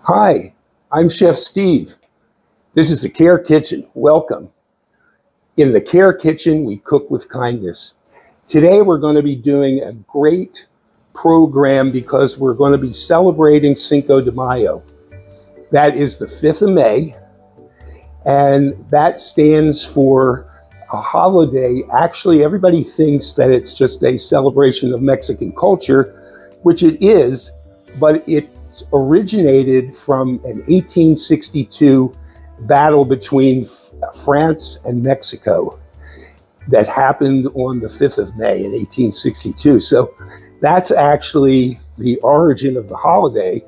Hi, I'm Chef Steve. This is the Care Kitchen. Welcome. In the Care Kitchen, we cook with kindness. Today, we're going to be doing a great program because we're going to be celebrating Cinco de Mayo. That is the 5th of May, and that stands for a holiday. Actually, everybody thinks that it's just a celebration of Mexican culture, which it is, but it originated from an 1862 battle between France and Mexico that happened on the 5th of May in 1862. So that's actually the origin of the holiday.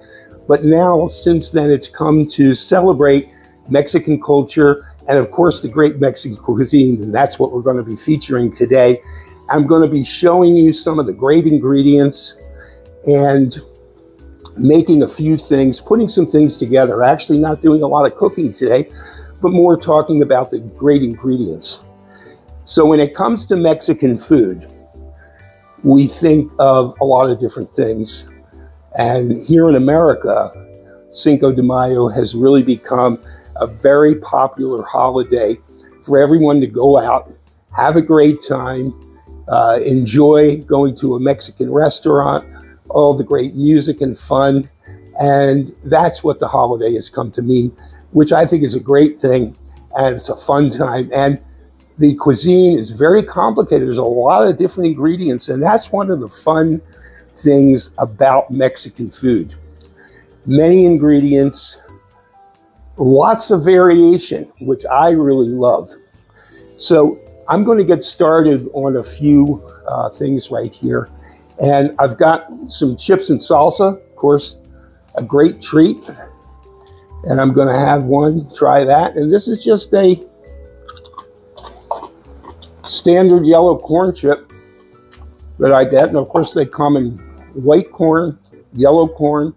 But now, since then, it's come to celebrate Mexican culture and, of course, the great Mexican cuisine. And that's what we're going to be featuring today. I'm going to be showing you some of the great ingredients and making a few things, putting some things together. Actually not doing a lot of cooking today, but more talking about the great ingredients. So when it comes to Mexican food, we think of a lot of different things. And here in America, Cinco de Mayo has really become a very popular holiday for everyone to go out, have a great time, enjoy going to a Mexican restaurant, all the great music and fun. And that's what the holiday has come to mean, which I think is a great thing. And it's a fun time. And the cuisine is very complicated. There's a lot of different ingredients. And that's one of the fun things about Mexican food. Many ingredients, lots of variation, which I really love. So I'm going to get started on a few things right here. And I've got some chips and salsa, of course, a great treat. And I'm going to have one, try that. And this is just a standard yellow corn chip that I get. And of course, they come in white corn, yellow corn,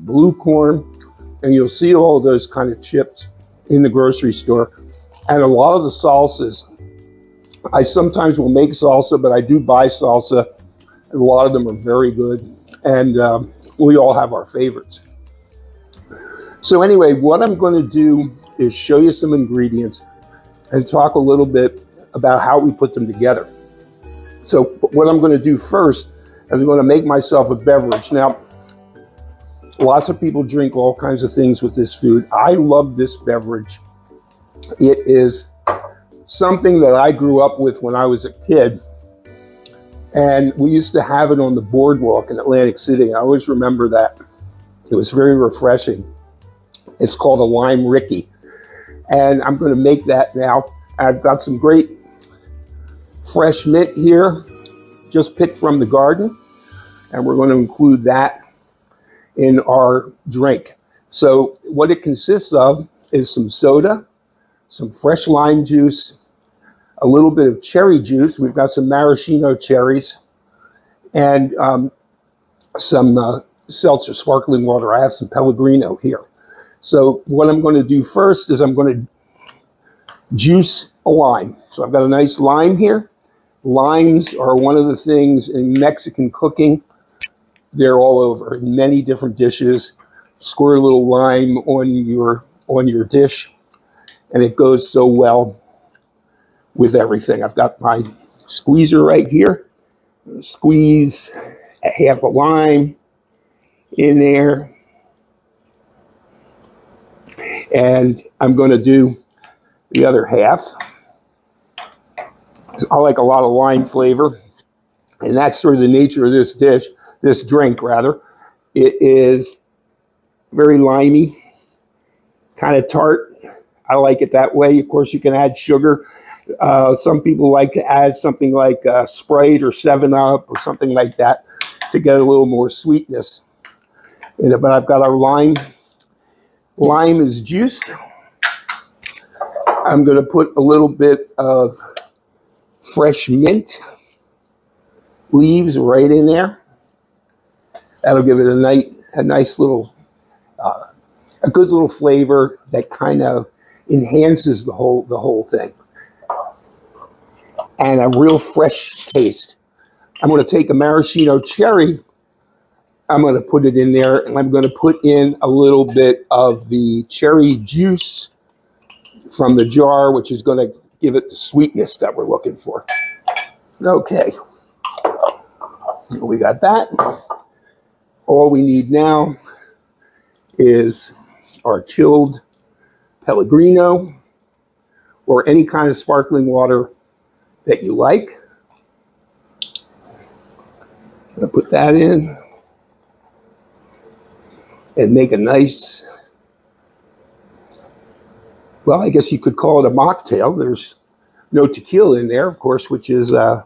blue corn. And you'll see all of those kind of chips in the grocery store. And a lot of the salsas, I sometimes will make salsa, but I do buy salsa. A lot of them are very good, and we all have our favorites. So anyway, what I'm going to do is show you some ingredients and talk a little bit about how we put them together. So what I'm going to do first is I'm going to make myself a beverage. Now, lots of people drink all kinds of things with this food. I love this beverage. It is something that I grew up with when I was a kid. And we used to have it on the boardwalk in Atlantic City. I always remember that. It was very refreshing. It's called a Lime Ricky. And I'm going to make that now. I've got some great fresh mint here, just picked from the garden. And we're going to include that in our drink. So what it consists of is some soda, some fresh lime juice, a little bit of cherry juice. We've got some maraschino cherries and some seltzer sparkling water. I have some Pellegrino here. So what I'm going to do first is I'm going to juice a lime. So I've got a nice lime here. Limes are one of the things in Mexican cooking. They're all over in many different dishes. Squirt a little lime on your dish, and it goes so well with everything. I've got my squeezer right here. Squeeze half a lime in there. And I'm going to do the other half. I like a lot of lime flavor. And that's sort of the nature of this dish, this drink rather. It is very limey, kind of tart. I like it that way. Of course, you can add sugar. Some people like to add something like Sprite or 7-Up or something like that to get a little more sweetness in it. But I've got our lime. Lime is juiced. I'm going to put a little bit of fresh mint leaves right in there. That'll give it a nice little, a good little flavor that kind of enhances the whole thing. And a real fresh taste. I'm going to take a maraschino cherry I'm going to put it in there, and I'm going to put in a little bit of the cherry juice from the jar, which is going to give it the sweetness that we're looking for. Okay, we got that. All we need now is our chilled Pellegrino or any kind of sparkling water that you like. I'm going to put that in and make a nice, well, I guess you could call it a mocktail. There's no tequila in there, of course, which is a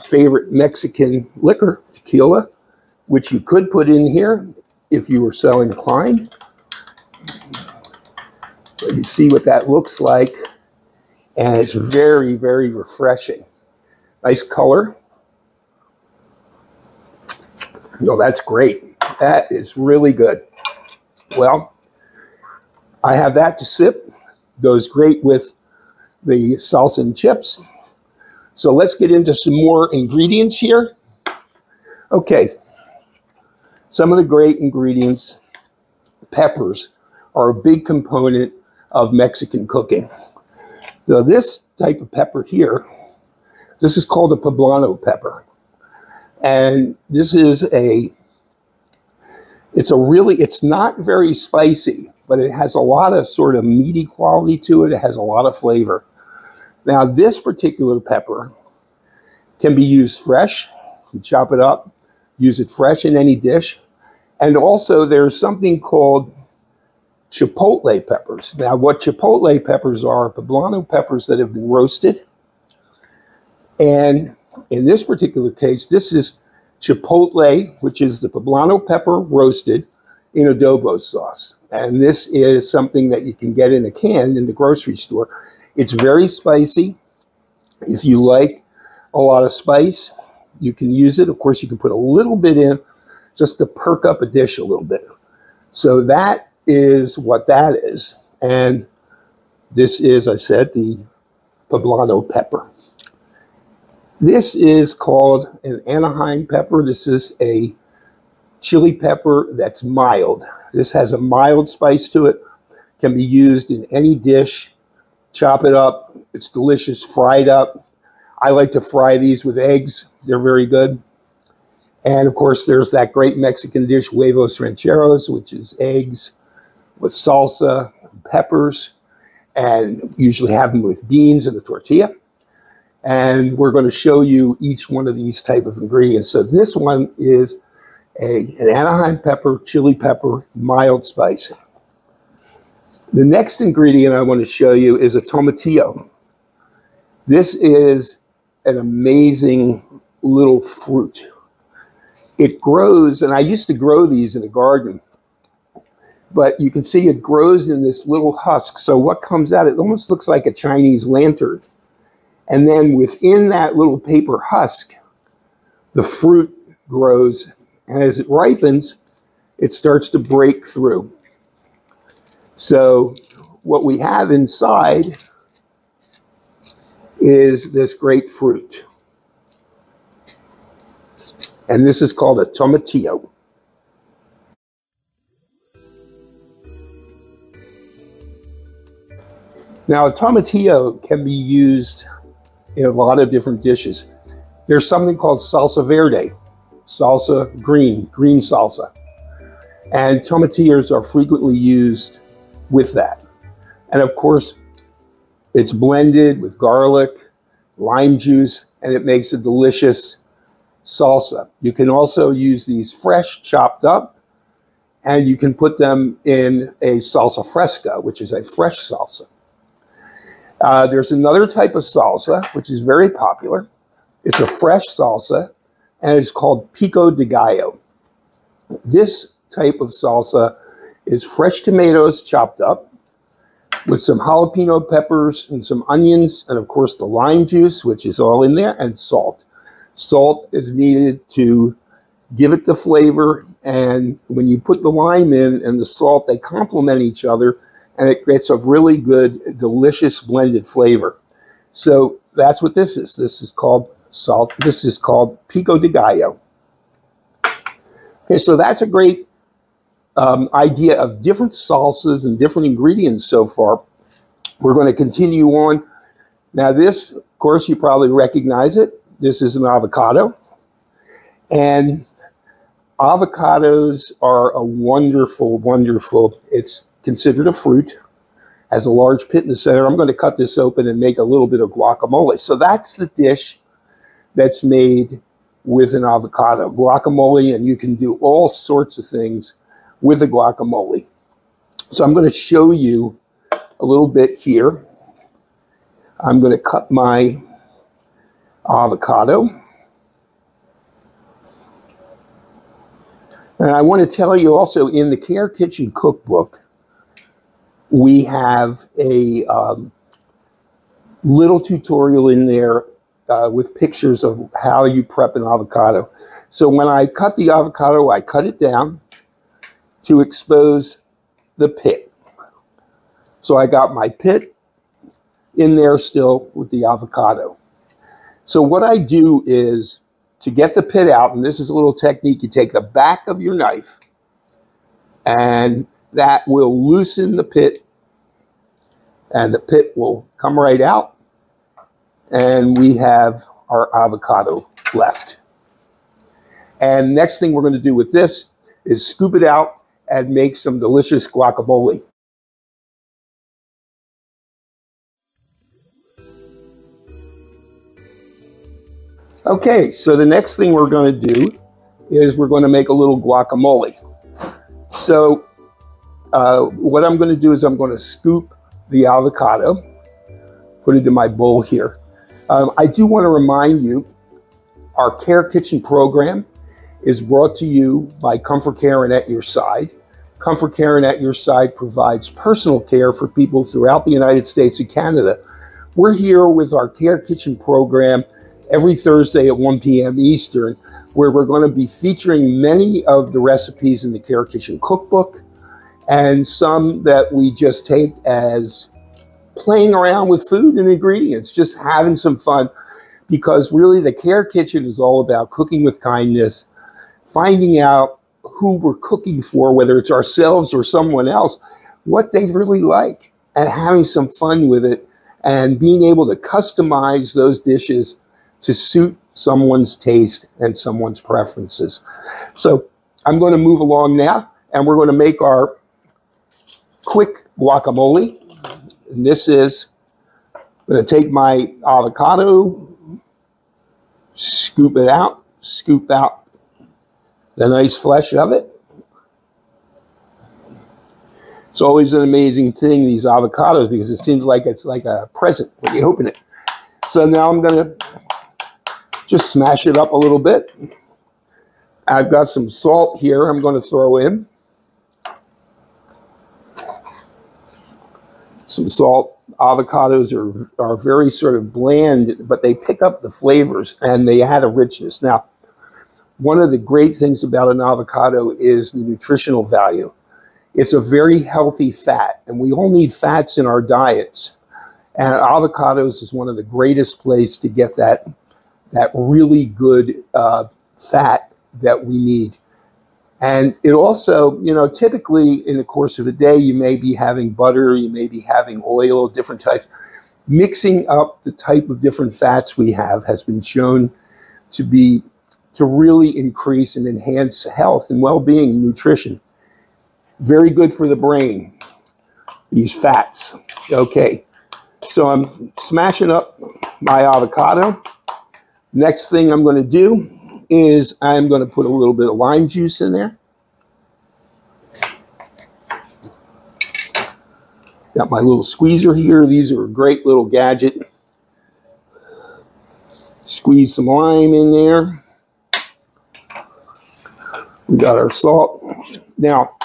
favorite Mexican liquor, tequila, which you could put in here if you were so inclined. But you see what that looks like, and it's very, very refreshing. Nice color. No, that's great. That is really good. Well, I have that to sip. Goes great with the salsa and chips. So let's get into some more ingredients here. Okay, some of the great ingredients. Peppers are a big component of Mexican cooking. So this type of pepper here, this is called a poblano pepper. And this is it's not very spicy, but it has a lot of sort of meaty quality to it. It has a lot of flavor. Now, this particular pepper can be used fresh. You chop it up, use it fresh in any dish. And also there's something called chipotle peppers. Now, what chipotle peppers are poblano peppers that have been roasted. And in this particular case, this is chipotle, which is the poblano pepper roasted in adobo sauce. And this is something that you can get in a can in the grocery store. It's very spicy. If you like a lot of spice, you can use it. Of course, you can put a little bit in just to perk up a dish a little bit. So that is what that is. And this is, I said, the poblano pepper. This is called an Anaheim pepper. This is a chili pepper that's mild. This has a mild spice to it. Can be used in any dish. Chop it up. It's delicious, fried up. I like to fry these with eggs. They're very good. And of course, there's that great Mexican dish, huevos rancheros, which is eggs with salsa, peppers, and usually have them with beans and a tortilla. And we're going to show you each one of these type of ingredients. So this one is an Anaheim pepper, chili pepper, mild spice. The next ingredient I want to show you is a tomatillo. This is an amazing little fruit. It grows, and I used to grow these in a garden, but you can see it grows in this little husk. So what comes out, it almost looks like a Chinese lantern. And then within that little paper husk, the fruit grows. And as it ripens, it starts to break through. So what we have inside is this great fruit. And this is called a tomatillo. Now, a tomatillo can be used in a lot of different dishes. There's something called salsa verde, salsa green salsa. And tomatillos are frequently used with that. And of course, it's blended with garlic, lime juice, and it makes a delicious salsa. You can also use these fresh, chopped up, and you can put them in a salsa fresca, which is a fresh salsa. There's another type of salsa, which is very popular. It's a fresh salsa, and it's called pico de gallo. This type of salsa is fresh tomatoes chopped up with some jalapeno peppers and some onions, and of course the lime juice, which is all in there, and salt. Salt is needed to give it the flavor, and when you put the lime in and the salt, they complement each other, and it gets a really good, delicious blended flavor. So that's what this is. This is called salt. This is called pico de gallo. Okay, so that's a great idea of different salsas and different ingredients so far. We're going to continue on. Now this, of course, you probably recognize it. This is an avocado. And avocados are a wonderful, wonderful, it's considered a fruit, has a large pit in the center. I'm going to cut this open and make a little bit of guacamole. So that's the dish that's made with an avocado. Guacamole, and you can do all sorts of things with a guacamole. So I'm going to show you a little bit here. I'm going to cut my avocado. And I want to tell you also, in the Care Kitchen cookbook, we have a little tutorial in there with pictures of how you prep an avocado. So when I cut the avocado, I cut it down to expose the pit. So I got my pit in there still with the avocado. So what I do is, to get the pit out, and this is a little technique, you take the back of your knife and that will loosen the pit, and the pit will come right out, and we have our avocado left. And next thing we're going to do with this is scoop it out and make some delicious guacamole. Okay, so the next thing we're going to do is we're going to make a little guacamole. So what I'm going to do is I'm going to scoop the avocado, put it in my bowl here. I do want to remind you, our Care Kitchen program is brought to you by ComForCare and At Your Side. ComForCare and At Your Side provides personal care for people throughout the United States and Canada. We're here with our Care Kitchen program every Thursday at 1 p.m. Eastern, where we're going to be featuring many of the recipes in the Care Kitchen cookbook, and some that we just take as playing around with food and ingredients, just having some fun, because really the Care Kitchen is all about cooking with kindness, finding out who we're cooking for, whether it's ourselves or someone else, what they really like, and having some fun with it, and being able to customize those dishes to suit someone's taste and someone's preferences. So I'm going to move along now, and we're going to make our quick guacamole. And this is, I'm going to take my avocado, scoop out the nice flesh of it. It's always an amazing thing, these avocados, because it seems like it's like a present when you open it. So now I'm going to just smash it up a little bit. I've got some salt here I'm going to throw in. Some salt. Avocados are very sort of bland, but they pick up the flavors and they add a richness. Now, one of the great things about an avocado is the nutritional value. It's a very healthy fat, and we all need fats in our diets. And avocados is one of the greatest places to get that really good fat that we need. And it also, you know, typically in the course of a day, you may be having butter, you may be having oil, different types. Mixing up the type of different fats we have has been shown to really increase and enhance health and well-being and nutrition. Very good for the brain, these fats. Okay, so I'm smashing up my avocado. Next thing I'm going to do is I'm going to put a little bit of lime juice in there. Got my little squeezer here. These are a great little gadget. Squeeze some lime in there. We got our salt. Now,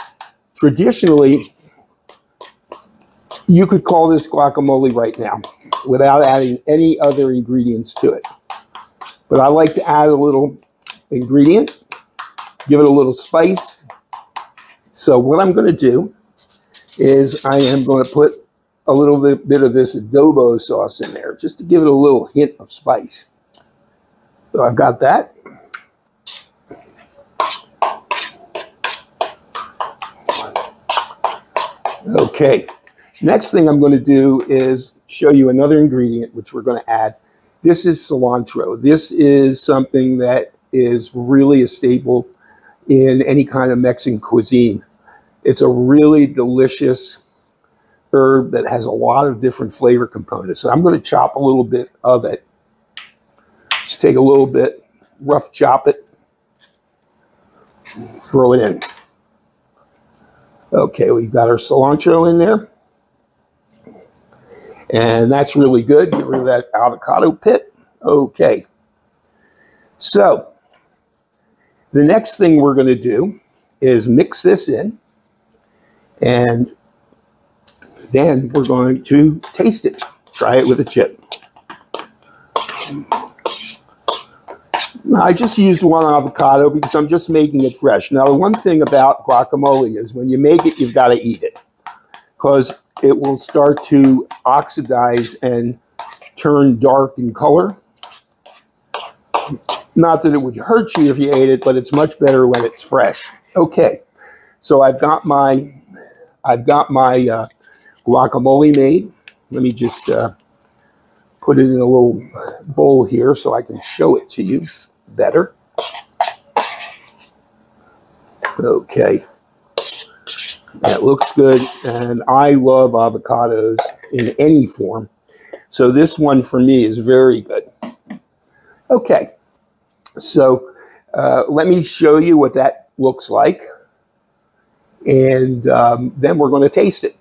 traditionally, you could call this guacamole right now without adding any other ingredients to it. But I like to add a little ingredient, give it a little spice. So what I'm going to do is I am going to put a little bit of this adobo sauce in there, just to give it a little hint of spice. So I've got that. Okay, next thing I'm going to do is show you another ingredient which we're going to add. This is cilantro. This is something that is really a staple in any kind of Mexican cuisine. It's a really delicious herb that has a lot of different flavor components. So I'm going to chop a little bit of it. Just take a little bit, rough chop it, throw it in. Okay, we've got our cilantro in there. And that's really good. Get rid of that avocado pit. Okay. So, the next thing we're going to do is mix this in. And then we're going to taste it. Try it with a chip. I just used one avocado because I'm just making it fresh. Now, the one thing about guacamole is when you make it, you've got to eat it, because it will start to oxidize and turn dark in color. Not that it would hurt you if you ate it, but it's much better when it's fresh. Okay, so I've got my guacamole made. Let me just put it in a little bowl here so I can show it to you better. Okay. That looks good, and I love avocados in any form. So this one for me is very good. Okay, so let me show you what that looks like, and then we're going to taste it.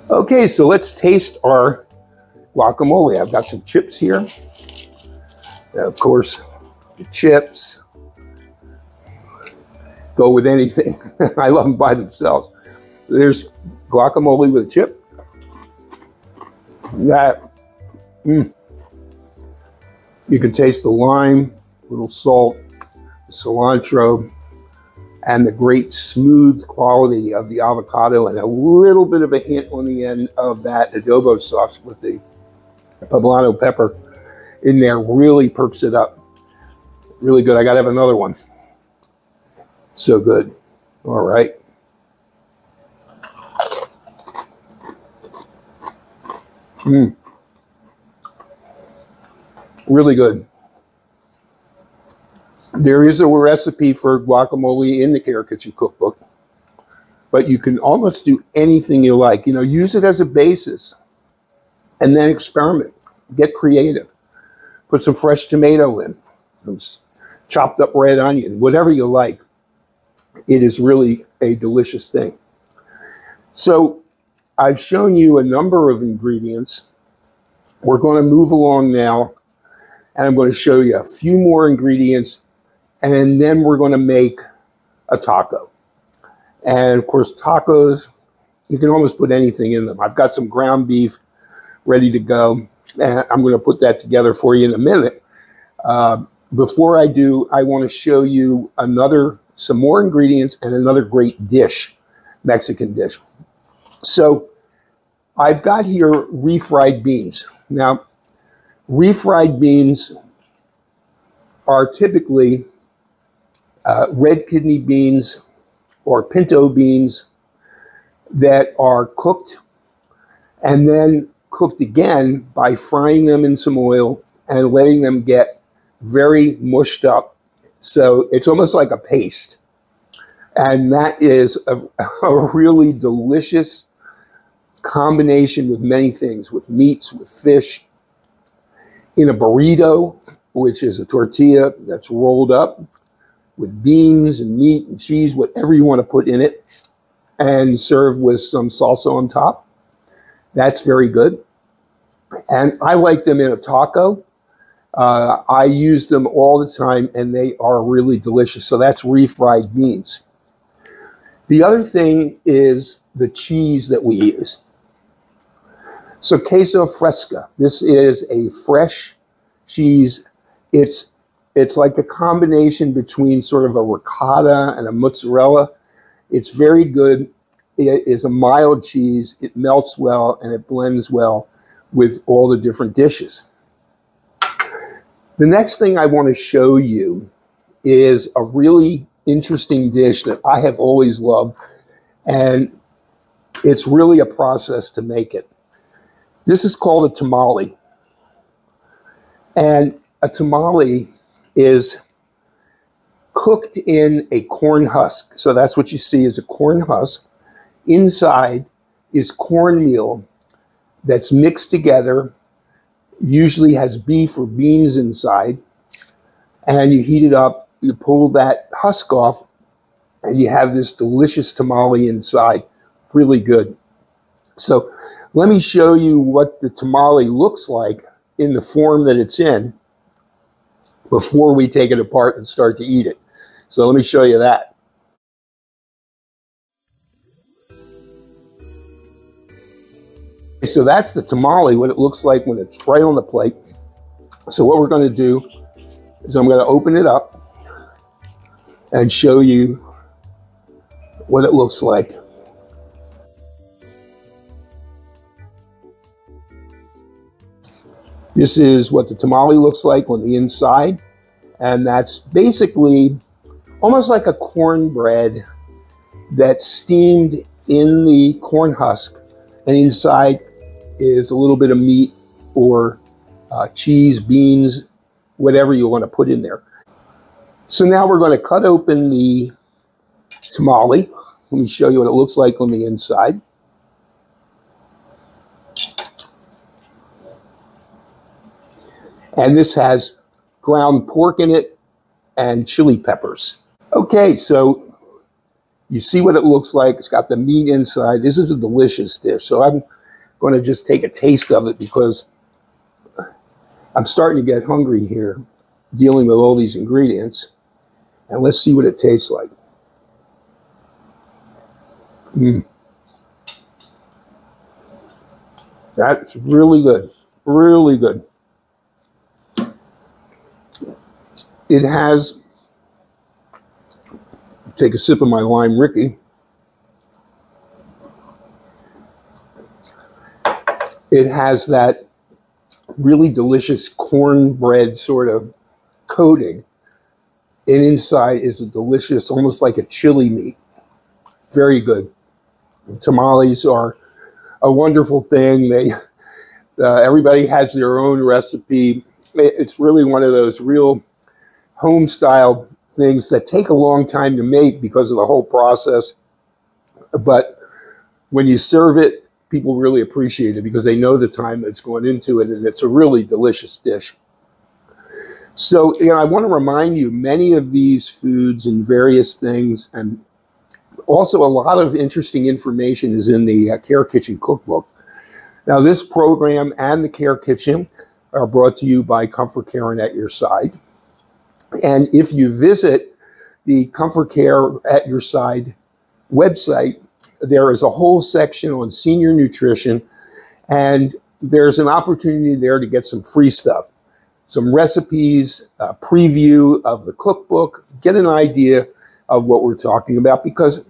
Okay, so let's taste our guacamole. I've got some chips here. Of course, the chips go with anything. I love them by themselves. There's guacamole with a chip. That, you can taste the lime, a little salt, the cilantro, and the great smooth quality of the avocado, and a little bit of a hint on the end of that adobo sauce with the poblano pepper in there really perks it up. Really good. I got to have another one. So good. All right. Really good. There is a recipe for guacamole in the Care Kitchen cookbook, but you can almost do anything you like. You know, use it as a basis and then experiment. Get creative. Put some fresh tomato in, some chopped up red onion, whatever you like. It is really a delicious thing. So I've shown you a number of ingredients. We're going to move along now, and I'm going to show you a few more ingredients, and then we're going to make a taco. And of course, tacos, you can almost put anything in them. I've got some ground beef ready to go, and I'm going to put that together for you in a minute. Before I do, I want to show you some more ingredients and another great dish, Mexican dish. So I've got here refried beans. Now, refried beans are typically red kidney beans or pinto beans that are cooked and then cooked again by frying them in some oil and letting them get very mushed up. So it's almost like a paste. And that is a really delicious combination with many things, with meats, with fish, in a burrito, which is a tortilla that's rolled up with beans and meat and cheese, whatever you want to put in it, and serve with some salsa on top. That's very good. And I like them in a taco. I use them all the time, and they are really delicious. So that's refried beans. The other thing is the cheese that we use. So queso fresca. This is a fresh cheese. It's like a combination between sort of a ricotta and a mozzarella. It's very good. It is a mild cheese. It melts well, and it blends well with all the different dishes. The next thing I want to show you is a really interesting dish that I have always loved, and it's really a process to make it. This is called a tamale. And a tamale is cooked in a corn husk. So that's what you see is a corn husk. Inside is cornmeal that's mixed together, usually has beef or beans inside, and you heat it up, you pull that husk off, and you have this delicious tamale inside. Really good. So let me show you what the tamale looks like in the form that it's in before we take it apart and start to eat it. So let me show you that. So that's the tamale, what it looks like when it's right on the plate. So what we're going to do is I'm going to open it up and show you what it looks like. This is what the tamale looks like on the inside, and that's basically almost like a cornbread that's steamed in the corn husk, and inside is a little bit of meat or cheese, beans, whatever you want to put in there. So now we're going to cut open the tamale. Let me show you what it looks like on the inside. And this has ground pork in it and chili peppers. Okay, so you see what it looks like. It's got the meat inside. This is a delicious dish. So I'm going to just take a taste of it because I'm starting to get hungry here dealing with all these ingredients. And let's see what it tastes like. That's really good. Really good. It has, take a sip of my lime Ricky. It has that really delicious cornbread sort of coating. And inside is a delicious, almost like a chili meat. Very good. Tamales are a wonderful thing. They everybody has their own recipe. It's really one of those real home style things that take a long time to make because of the whole process. But when you serve it, people really appreciate it because they know the time that's going into it, and it's a really delicious dish. So, I want to remind you, many of these foods and various things, and also a lot of interesting information is in the Care Kitchen Cookbook. Now, this program and the Care Kitchen are brought to you by ComForCare and At Your Side. And if you visit the ComForCare At Your Side website, there is a whole section on senior nutrition, and there's an opportunity there to get some free stuff, some recipes, a preview of the cookbook, get an idea of what we're talking about, because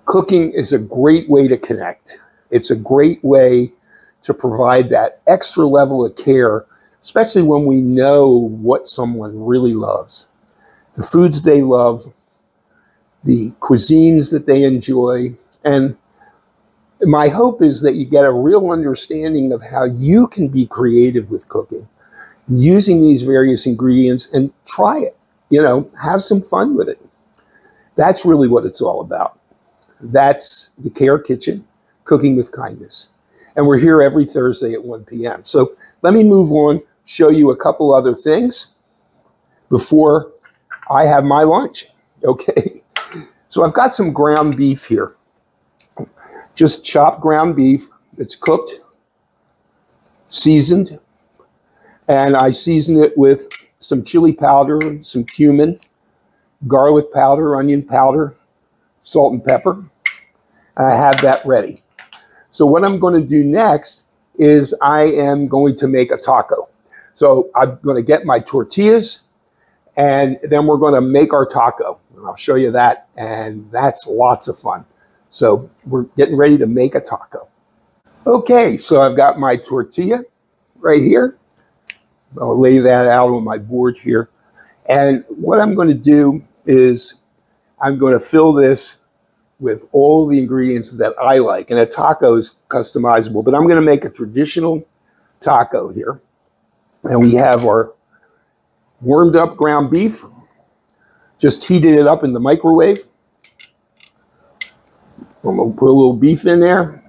cooking is a great way to connect. It's a great way to provide that extra level of care, especially when we know what someone really loves, the foods they love, the cuisines that they enjoy. And my hope is that you get a real understanding of how you can be creative with cooking, using these various ingredients, and try it, have some fun with it. That's really what it's all about. That's the Care Kitchen, Cooking with Kindness. And we're here every Thursday at 1 p.m. So let me move on, show you a couple other things before I have my lunch. Okay. So I've got some ground beef here. Just chopped ground beef. It's cooked, seasoned, and I season it with some chili powder, some cumin, garlic powder, onion powder, salt and pepper. And I have that ready. So what I'm going to do next is I am going to make a taco. So I'm going to get my tortillas, and then we're going to make our taco. And I'll show you that, and that's lots of fun. So we're getting ready to make a taco. Okay, so I've got my tortilla right here. I'll lay that out on my board here. And what I'm going to do is I'm going to fill this with all the ingredients that I like. And a taco is customizable, but I'm going to make a traditional taco here. And we have our warmed up ground beef. Just heated it up in the microwave. I'm going to put a little beef in there.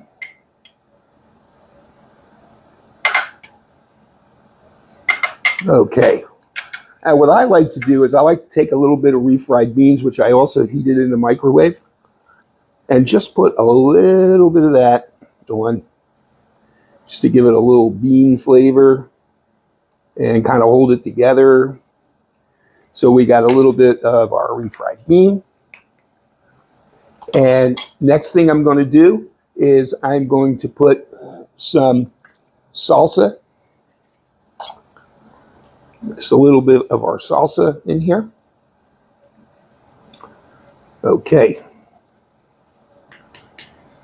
Okay. And what I like to do is I like to take a little bit of refried beans, which I also heated in the microwave, and just put a little bit of that on, just to give it a little bean flavor and kind of hold it together. So we got a little bit of our refried bean. And next thing I'm going to do is I'm going to put some salsa. Just a little bit of our salsa in here. Okay.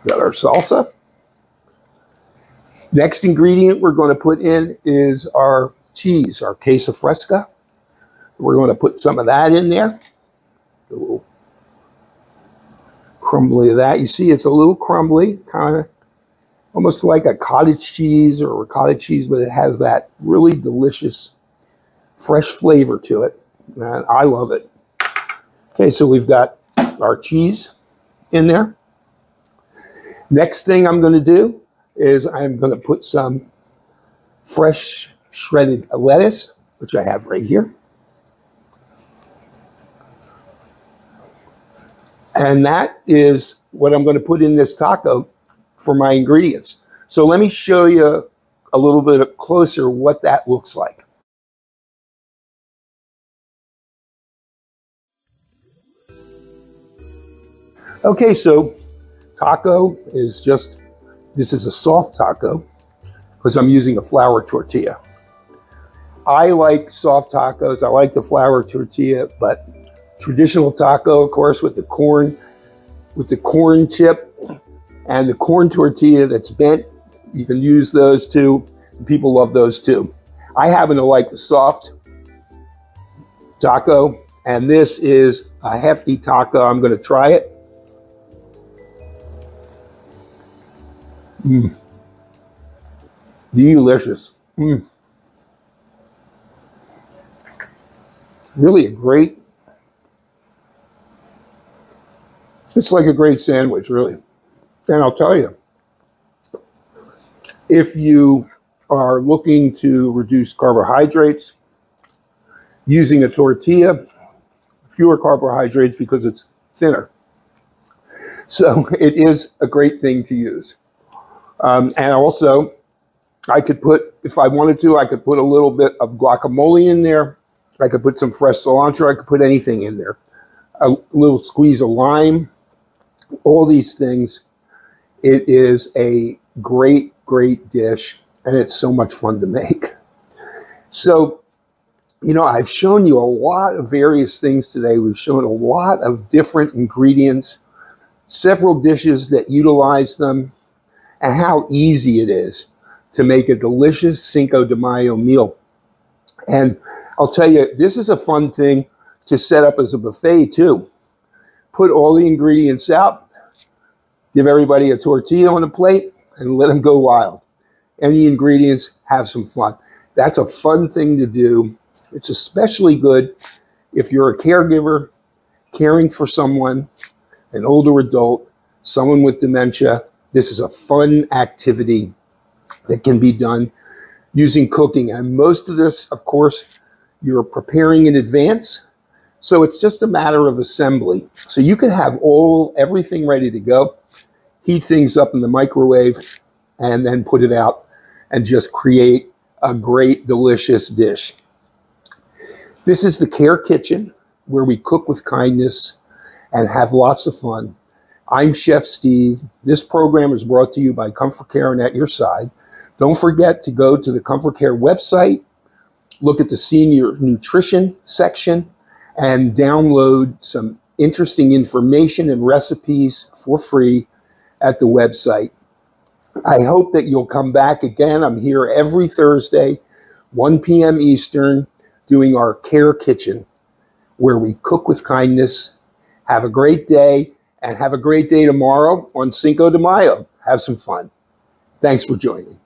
Got our salsa. Next ingredient we're going to put in is our cheese, our queso fresca. We're going to put some of that in there. A little crumbly of that. You see it's a little crumbly, kind of almost like a cottage cheese or ricotta cheese, but it has that really delicious fresh flavor to it, and I love it. Okay, so we've got our cheese in there. Next thing I'm going to do is I'm going to put some fresh shredded lettuce, which I have right here. And that is what I'm going to put in this taco for my ingredients. So let me show you a little bit closer what that looks like. Okay, so taco is just, this is a soft taco because I'm using a flour tortilla. I like soft tacos. I like the flour tortilla, but traditional taco, of course, with the corn chip and the corn tortilla that's bent, you can use those too. People love those too. I happen to like the soft taco, and this is a hefty taco. I'm going to try it. Delicious. Really a great, it's like a great sandwich, really. And I'll tell you, if you are looking to reduce carbohydrates, using a tortilla, fewer carbohydrates because it's thinner. So it is a great thing to use. And also, I could put, if I wanted to, I could put a little bit of guacamole in there. I could put some fresh cilantro. I could put anything in there. A little squeeze of lime. All these things. It is a great, great dish, and it's so much fun to make. So, you know, I've shown you a lot of various things today. We've shown a lot of different ingredients, several dishes that utilize them, and how easy it is to make a delicious Cinco de Mayo meal. And I'll tell you, this is a fun thing to set up as a buffet too. Put all the ingredients out, give everybody a tortilla on a plate, and let them go wild. Any ingredients, have some fun. That's a fun thing to do. It's especially good if you're a caregiver, caring for someone, an older adult, someone with dementia. This is a fun activity that can be done using cooking. And most of this, of course, you're preparing in advance. So it's just a matter of assembly. So you can have everything ready to go, heat things up in the microwave, and then put it out and just create a great, delicious dish. This is the Care Kitchen, where we cook with kindness and have lots of fun. I'm Chef Steve. This program is brought to you by ComForCare and At Your Side. Don't forget to go to the ComForCare website, look at the senior nutrition section, and download some interesting information and recipes for free at the website. I hope that you'll come back again. I'm here every Thursday 1 p.m. Eastern, doing our Care Kitchen, where we cook with kindness. Have a great day, and have a great day tomorrow on Cinco de Mayo. Have some fun. Thanks for joining.